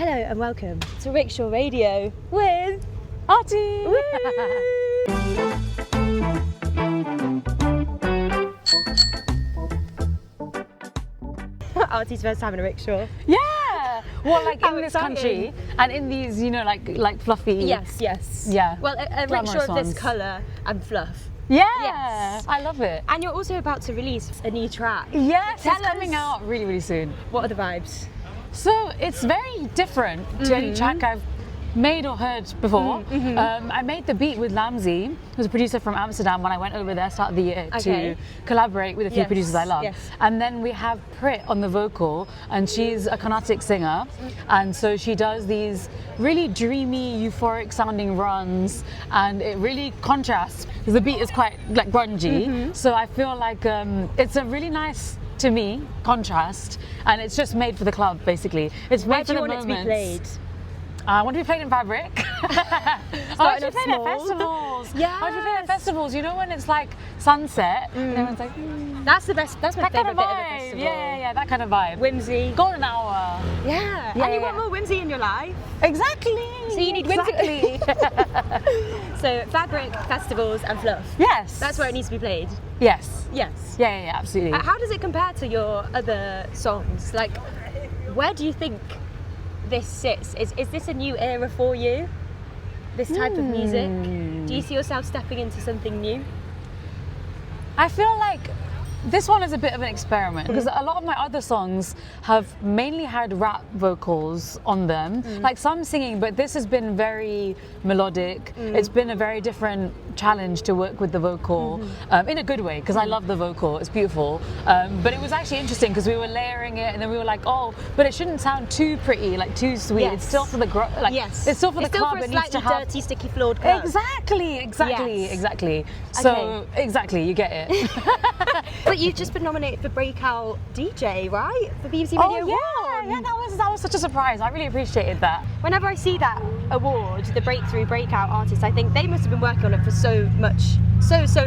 Hello and welcome to Rickshaw Radio with Artie! Artie's first time in a rickshaw. Yeah! Well, like How in this exciting. country and in these, like fluffy. Yes. Yeah. Well, a Glamorous rickshaw of this ones. colour and fluff. Yeah! Yes. I love it. And you're also about to release a new track. Yes, Tell it's coming us- out really, really soon. What are the vibes? So it's very different to any track I've made or heard before. I made the beat with Lamzi, who's a producer from Amsterdam, when I went over there start of the year Okay. to collaborate with a few Yes, producers I love. yes. And then we have Prit on the vocal, and she's a Carnatic singer, and so she does these really dreamy, euphoric sounding runs, and it really contrasts because the beat is quite like grungy. So I feel like it's a really nice, to me, contrast, and it's just made for the club basically. It's Where made do for you the want it to be moments. played? I want to be played in Fabric. I want Starting to be off played at small. festivals. Yes. I want to be played at festivals. You know when it's like sunset and everyone's like, That's the best. That's my that kind favourite of bit of a vibe. festival. Yeah, that kind of vibe. Whimsy. Golden hour. Yeah. Yeah, And you yeah. want more whimsy in your life. Exactly. So you need whimsy. So fabric, festivals, and fluff. Yes. That's where it needs to be played. Yes. Yes. Yeah, absolutely. How does it compare to your other songs? Like, where do you think this sits? Is this a new era for you? This type of music? Do you see yourself stepping into something new? I feel like this one is a bit of an experiment because a lot of my other songs have mainly had rap vocals on them, like some singing, but this has been very melodic. It's been a very different challenge to work with the vocal in a good way because I love the vocal, it's beautiful. But it was actually interesting because we were layering it and then we were like, oh, but it shouldn't sound too pretty, like too sweet. Yes. It's still for the it's still for the club. For a It needs to slightly have dirty, sticky, flawed club. exactly. Yes. So exactly, you get it. But you've just been nominated for Breakout DJ, right? For BBC Oh Radio yeah, 1. yeah, that was such a surprise. I really appreciated that. Whenever I see that award, the Breakthrough Breakout Artist, I think they must have been working on it for so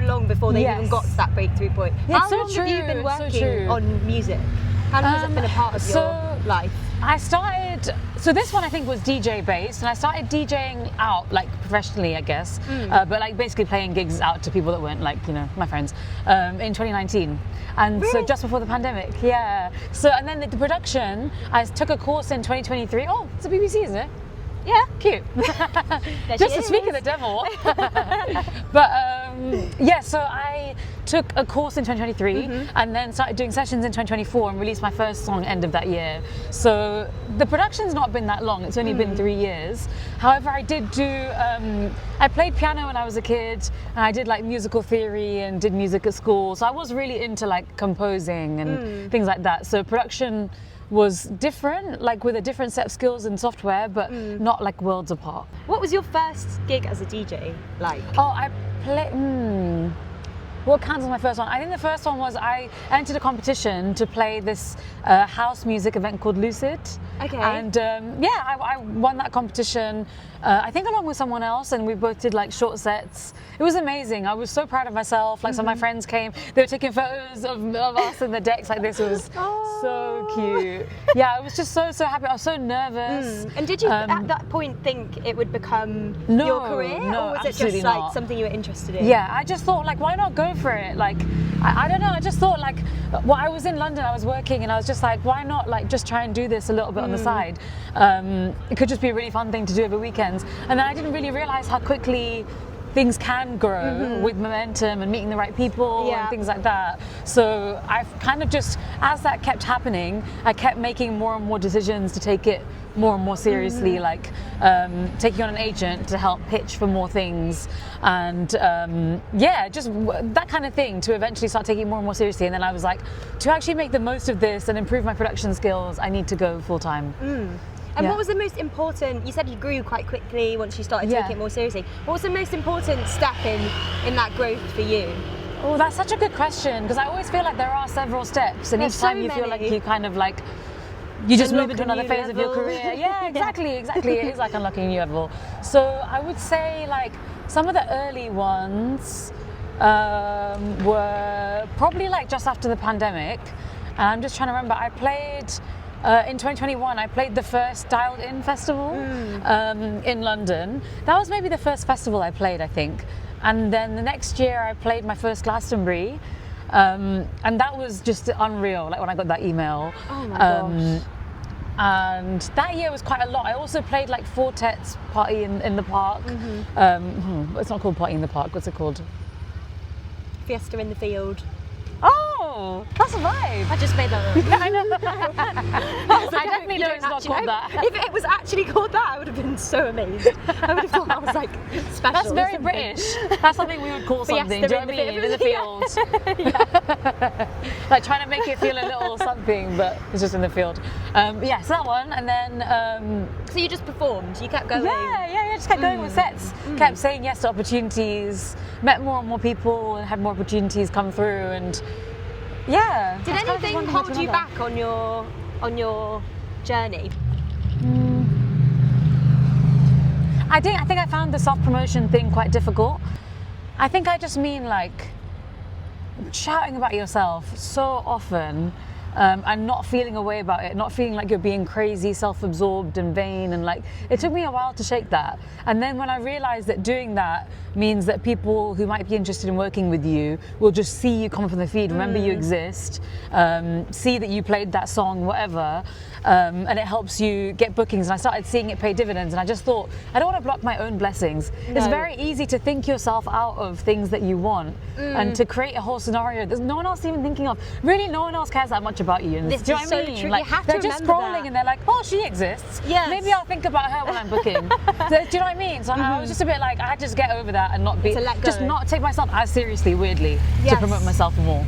long before they Yes. even got to that breakthrough point. Yeah, How it's so long have you true, been it's so working true. on music? How long has it been a part of your life? I started, so this one I think was DJ based, and I started DJing out like professionally, I guess, but like basically playing gigs out to people that weren't like, my friends, in 2019. And so Really? just before the pandemic, yeah. So, and then the production, I took a course in 2023. Oh, it's a BBC, isn't it? Yeah. Cute. There Just she to speak of is. the devil. But yeah, so I took a course in 2023 and then started doing sessions in 2024 and released my first song end of that year. So the production's not been that long, it's only been 3 years. However, I did do, I played piano when I was a kid and I did like musical theory and did music at school. So I was really into like composing and things like that. So production was different, like with a different set of skills and software, but not like worlds apart. What was your first gig as a DJ like? Oh, I played. What counts as my first one? I think the first one was I entered a competition to play this house music event called Lucid. Okay. And I won that competition, I think along with someone else, and we both did like short sets. It was amazing. I was so proud of myself. Like some of my friends came, they were taking photos of us in the decks like this. It was so cute. Yeah, I was just so happy. I was so nervous. And did you at that point think it would become No, your career? no, or was it absolutely just like not. something you were interested in? Yeah, I just thought like, why not go for it? Like, I don't know. I just thought like, well, I was in London, I was working, and I was just like, why not like just try and do this a little bit on the side? It could just be a really fun thing to do over weekends. And then I didn't really realize how quickly things can grow with momentum and meeting the right people and things like that. So I've kind of just, as that kept happening, I kept making more and more decisions to take it more and more seriously, like taking on an agent to help pitch for more things, and just that kind of thing, to eventually start taking it more and more seriously. And then I was like, to actually make the most of this and improve my production skills, I need to go full time. And what was the most important, you said you grew quite quickly once you started taking it more seriously. What was the most important step in that growth for you? Oh, that's such a good question, because I always feel like there are several steps, and There's each time so you feel like many. you kind of like, you just Unlock move into a another new phase of your level. career. Yeah, exactly. It is like unlocking a new level. So I would say like some of the early ones were probably like just after the pandemic. And I'm just trying to remember, I played in 2021, I played the first Dialed In festival in London. That was maybe the first festival I played, I think. And then the next year, I played my first Glastonbury. And that was just unreal, like when I got that email. Oh my gosh. And that year was quite a lot. I also played like Fortet's Party in the Park. It's not called Party in the Park, what's it called? Fiesta in the Field. Oh, that's a vibe. I just made that up. Yeah, I know. I definitely know it's not called that. If it was actually called that, I would have been so amazed. I would have thought that was like special. That's very British. That's something we would call something. Do you know what I mean? In the fields. Like trying to make it feel a little something, but it's just in the field. Yeah, so that one, and then. So you just performed. You kept going. Yeah. Just kept going with sets. Kept saying yes to opportunities. Met more and more people, and had more opportunities come through, and. Yeah. Did anything hold you back on your journey? I think I found the self-promotion thing quite difficult. I think I just mean like shouting about yourself so often and not feeling a way about it, not feeling like you're being crazy, self-absorbed and vain, and like it took me a while to shake that. And then when I realized that doing that means that people who might be interested in working with you will just see you come up on the feed, remember you exist, see that you played that song, whatever, and it helps you get bookings. And I started seeing it pay dividends, and I just thought, I don't want to block my own blessings. No. It's very easy to think yourself out of things that you want and to create a whole scenario there's no one else even thinking of. Really, no one else cares that much about you. And this do you know is what I so mean? true. Like, you have they're to just remember scrolling that. and they're like, oh, she exists. Yes. Maybe I'll think about her when I'm booking. So, do you know what I mean? So I was just a bit like, I had to just get over that and not be, to let go. just not take myself as seriously, weirdly, to promote myself more.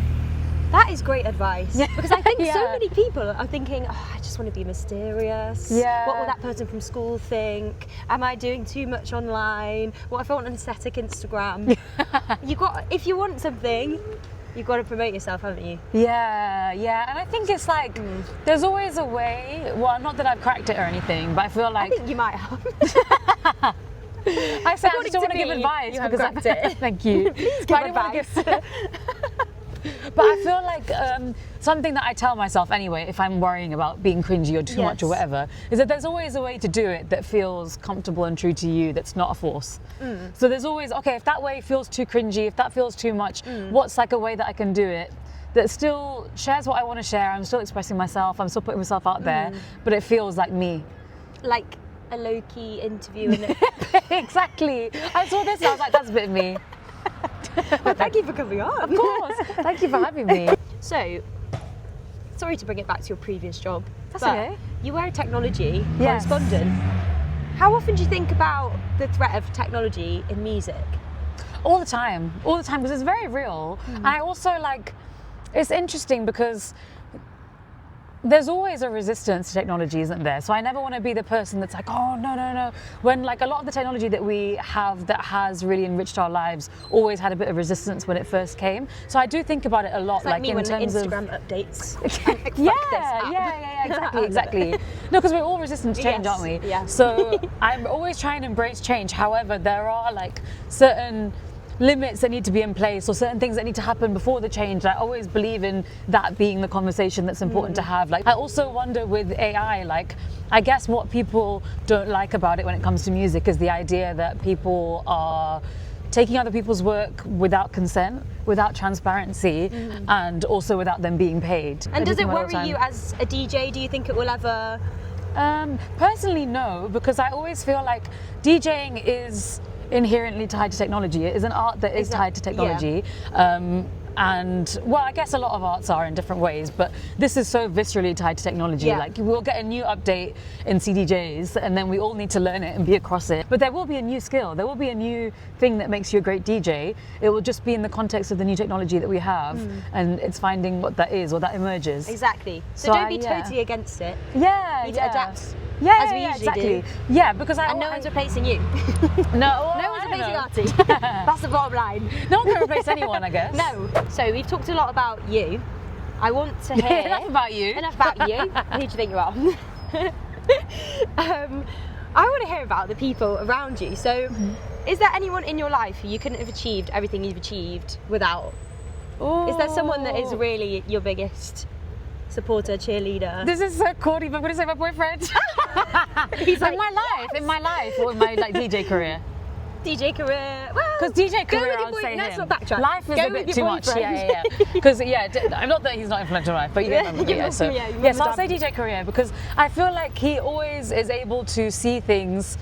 That is great advice. Yeah. Because I think so many people are thinking, oh, I just want to be mysterious. Yeah. What will that person from school think? Am I doing too much online? What if I want an aesthetic Instagram? If you want something, you've got to promote yourself, haven't you? Yeah. And I think it's like, there's always a way. Well, not that I've cracked it or anything, but I feel like. I think you might have. I said I just don't want to give advice you have because cracked it. Thank you. Please give advice. But I feel like something that I tell myself anyway, if I'm worrying about being cringy or too much or whatever, is that there's always a way to do it that feels comfortable and true to you, that's not a force. So there's always, okay, if that way feels too cringy, if that feels too much, what's like a way that I can do it that still shares what I want to share? I'm still expressing myself, I'm still putting myself out there, but it feels like me. Like a low-key interview. In it. Exactly. I saw this and I was like, that's a bit of me. Well, thank you for coming on. Of course. Thank you for having me. So, sorry to bring it back to your previous job. That's but okay. You were a technology correspondent. How often do you think about the threat of technology in music? All the time, because it's very real. And I also like, it's interesting because there's always a resistance to technology, isn't there? So I never want to be the person that's like, oh, no. When like a lot of the technology that we have that has really enriched our lives always had a bit of resistance when it first came. So I do think about it a lot, it's like me in when terms Instagram of updates. Exactly. No, because we're all resistant to change, aren't we? Yeah. So I'm always trying to embrace change. However, there are like certain limits that need to be in place or certain things that need to happen before the change. I always believe in that being the conversation that's important to have. Like, I also wonder with AI, like, I guess what people don't like about it when it comes to music is the idea that people are taking other people's work without consent, without transparency, and also without them being paid. And does it worry you as a DJ? Do you think it will ever? Personally, no, because I always feel like DJing is inherently tied to technology. It is an art that is tied to technology. And well, I guess a lot of arts are in different ways, but this is so viscerally tied to technology. Like, we'll get a new update in CDJs and then we all need to learn it and be across it. But there will be a new skill, there will be a new thing that makes you a great DJ. It will just be in the context of the new technology that we have, and it's finding what that is or that emerges. Exactly. So don't be totally against it. You need to adapt. As we usually do. Yeah, because no one's replacing you. No one's replacing ARTHI. That's the bottom line. No one can replace anyone, I guess. No. So we've talked a lot about you. I want to hear enough about you. Enough about you. Who do you think you are? I want to hear about the people around you. So, is there anyone in your life who you couldn't have achieved everything you've achieved without? Is there someone that is really your biggest supporter, cheerleader? This is so corny, but I'm going to say my boyfriend. He's like, in my life, or in my like DJ career. DJ career. Well, Because DJ go career, with your I'd boy- say let's him. not backtrack. Life is Go a bit with too your much. boyfriend. Yeah. Because I'm not that he's not influential in life, but you get my Yeah, yeah. So yeah, you yes, remember I'll say DJ career because I feel like he always is able to see things.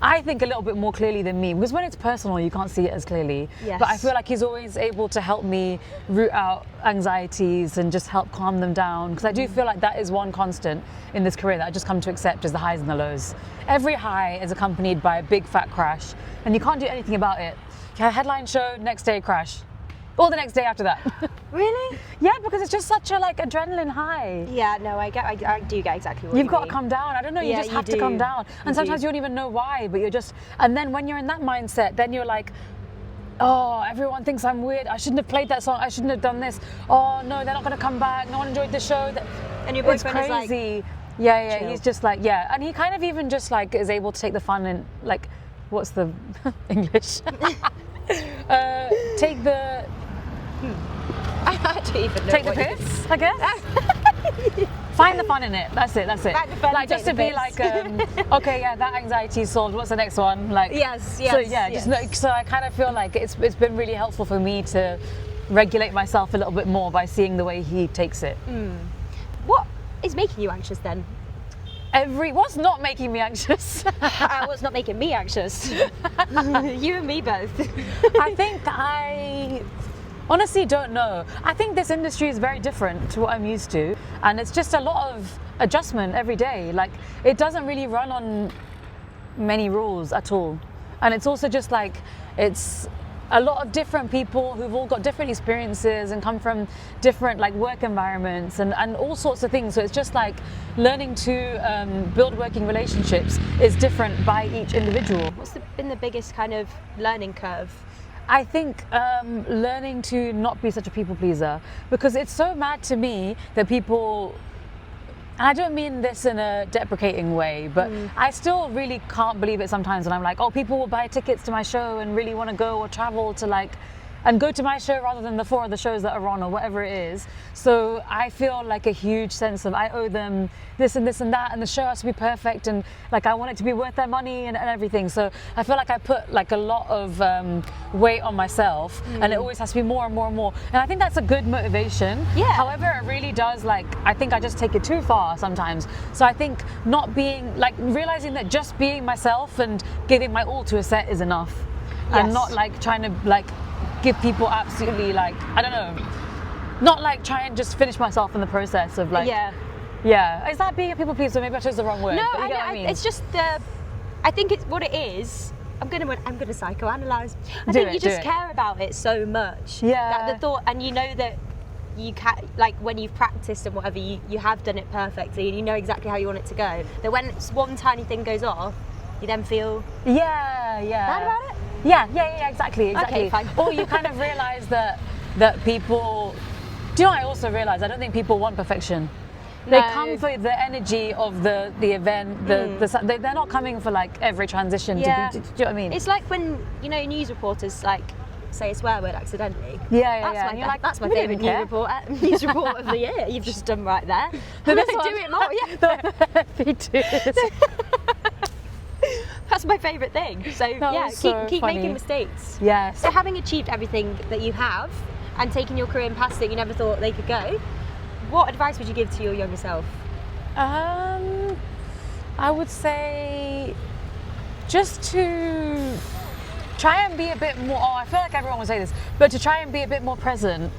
I think a little bit more clearly than me because when it's personal, you can't see it as clearly. Yes. But I feel like he's always able to help me root out anxieties and just help calm them down. Because I do feel like that is one constant in this career that I just come to accept is the highs and the lows. Every high is accompanied by a big fat crash, and you can't do anything about it. You have a headline show, next day crash, or the next day after that. Really? Yeah, because it's just such a like adrenaline high. Yeah, no, I do get exactly what You've you got mean. to come down. I don't know, you Yeah, just you have to do. come down. And You sometimes do. you don't even know why, but you're just, and then when you're in that mindset, then you're like, oh, everyone thinks I'm weird. I shouldn't have played that song. I shouldn't have done this. Oh no, they're not going to come back. No one enjoyed the show. And your It's boyfriend is like, crazy. Yeah, chill. he's just like, yeah. And he kind of even just like is able to take the fun in, like, what's the English? Take the I don't even know take the what you- piss, I guess. Find the fun in it. That's it. Find the fun, Like just to take be the like, okay, yeah, that anxiety is solved. What's the next one? Like, Yes, So yes, yeah, yes. just know, so I kind of feel like it's been really helpful for me to regulate myself a little bit more by seeing the way he takes it. What is making you anxious then? What's not making me anxious? What's not making me anxious? You and me both. I think I honestly don't know. I think this industry is very different to what I'm used to, and it's just a lot of adjustment every day. Like, it doesn't really run on many rules at all, and it's also just like it's a lot of different people who've all got different experiences and come from different like work environments and all sorts of things. So it's just like learning to build working relationships is different by each individual. What's been the biggest kind of learning curve? I think learning to not be such a people pleaser, because it's so mad to me that people, and I don't mean this in a deprecating way, but I still really can't believe it sometimes when I'm like, oh, people will buy tickets to my show and really want to go or travel to like, and go to my show rather than the 4 other shows that are on or whatever it is. So I feel like a huge sense of I owe them this and this and that, and the show has to be perfect, and like I want it to be worth their money and everything. So I feel like I put like a lot of weight on myself, and it always has to be more and more and more. And I think that's a good motivation. Yeah. However, it really does, like, I think I just take it too far sometimes. So I think not being, like, realizing that just being myself and giving my all to a set is enough. Yes. And not like trying to like give people absolutely like, I don't know, not like try and just finish myself in the process of like, yeah. Is that being a people pleaser? Maybe I chose the wrong word. No, but you get what I mean? it's just I think it's what it is. I'm gonna psychoanalyze. I Do think it, you do just it. care about it so much. Yeah. That the thought, and you know that you can, like when you've practiced and whatever, you have done it perfectly, and you know exactly how you want it to go. That when one tiny thing goes off, you then feel yeah. bad about it. Yeah, exactly. Okay, fine. Or you kind of realize that people, do you know what I also realize? I don't think people want perfection. They No. come for the energy of the event, they're not coming for like every transition Yeah. to be, do you know what I mean? It's like when, you know, news reporters like say a swear word accidentally. Yeah. That's And you're like, that's my we don't favourite even news report of the year. You've just done right there. But I'm this gonna one- do it more. Yeah. Me too. That's my favourite thing. So That yeah, was so keep funny. making mistakes. Yes. So having achieved everything that you have and taking your career and past it, you never thought they could go. What advice would you give to your younger self? I would say just to try and be a bit more, I feel like everyone would say this, but to try and be a bit more present.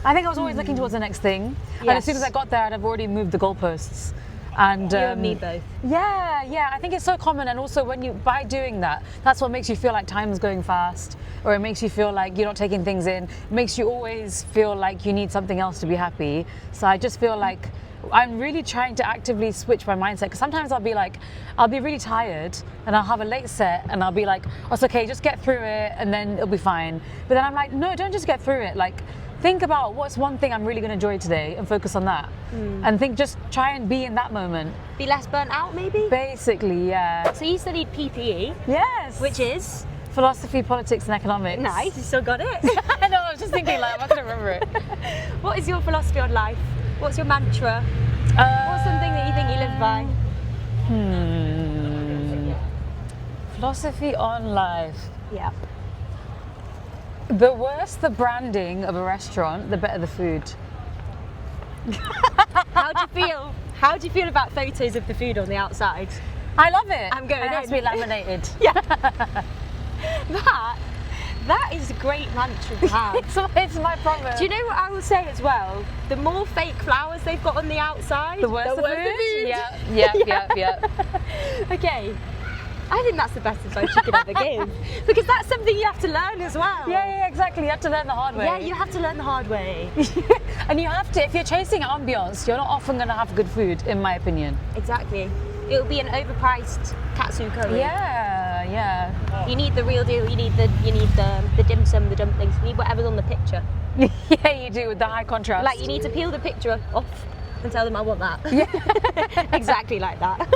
I think I was always looking towards the next thing. And as soon as I got there, I'd have already moved the goalposts. And You and me both. Yeah. I think it's so common, and also by doing that, that's what makes you feel like time's going fast, or it makes you feel like you're not taking things in. It makes you always feel like you need something else to be happy. So I just feel like I'm really trying to actively switch my mindset, because sometimes I'll be really tired and I'll have a late set and I'll be like, oh, it's okay, just get through it and then it'll be fine. But then I'm like, no, don't just get through it. Like, think about what's one thing I'm really going to enjoy today and focus on that. And just try and be in that moment. Be less burnt out, maybe? Basically, yeah. So you studied PPE, Yes. which is philosophy, politics, and economics. nice. You still got it. I know. I was just thinking, like, I'm not going to remember it. What is your philosophy on life? What's your mantra? What's something that you think you live by? Philosophy on life. Yeah. The worse the branding of a restaurant, the better the food. How do you feel? How do you feel about photos of the food on the outside? I love it. I'm going It has to be laminated. Yeah. That is a great mantra to have. It's my problem. Do you know what I will say as well? The more fake flowers they've got on the outside, The worse the food? Yeah. Okay. I think that's the best advice you could ever give. Because that's something you have to learn as well. Yeah, exactly. You have to learn the hard way. Yeah, you have to learn the hard way. And you have to, if you're chasing ambience, you're not often going to have good food, in my opinion. Exactly. It'll be an overpriced katsu curry. Yeah. You need the real deal. You need the dim sum, the dumplings. You need whatever's on the picture. Yeah, you do, with the high contrast. Like, you need to peel the picture off and tell them I want that. Yeah. Exactly like that.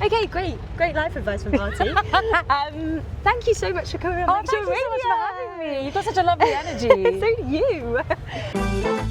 Okay, great life advice from Artie. Thank you so much for coming on. Thank you so much for having me. You've got such a lovely energy. So do you.